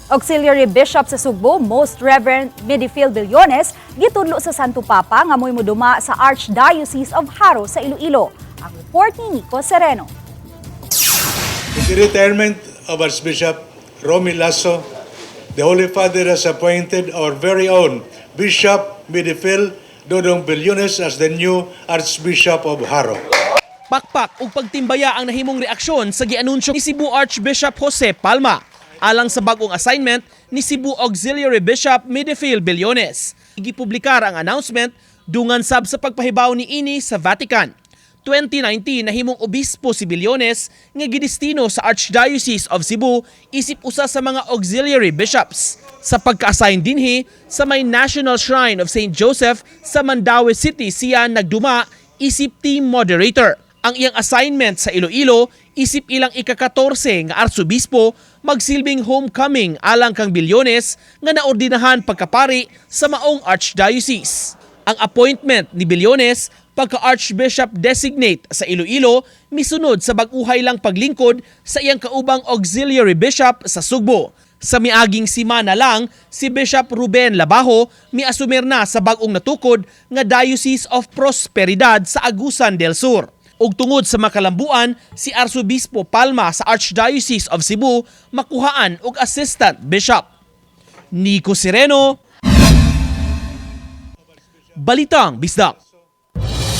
Auxiliary Bishop sa Sugbo, Most Reverend Medifil Billones, gitudlo sa Santo Papa nga mo'y moduma sa Archdiocese of Haro sa Iloilo. Ang report ni Nico Sereno. With the retirement of Archbishop Romy Lasso, the Holy Father has appointed our very own Bishop Medifil Dodong Billones as the new Archbishop of Haro. Pakpak ug pagtimbaya ang nahimong reaksyon sa gianunsyo ni Cebu Archbishop Jose Palma alang sa bagong assignment ni Cebu Auxiliary Bishop Medifil Billones. Gipublikar ang announcement dungan sab sa pagpahibaw ni ini sa Vatican. 2019 nahimong obispo si Billones nga gidestino sa Archdiocese of Cebu isip usa sa mga auxiliary bishops. Sa pagka-assign dinhi sa may National Shrine of St. Joseph sa Mandaue City siya nagduma isip team moderator. Ang iyang assignment sa Iloilo isip ilang ika-14 nga arsobispo magsilbing homecoming alang kang Billones nga naordinahan pagkapari sa maong archdiocese. Ang appointment ni Billones pagka-archbishop designate sa Iloilo misunod sa bag-uhay lang paglingkod sa iyang kaubang auxiliary bishop sa Sugbo. Sa miaging simana lang, si Bishop Ruben Labajo miasumir na sa bagong natukod nga Diocese of Prosperidad sa Agusan del Sur. Ug tungod sa makalambuan, si Arsobispo Palma sa Archdiocese of Cebu makuhaan og assistant bishop. Nico Sereno, Balitang Bisdak.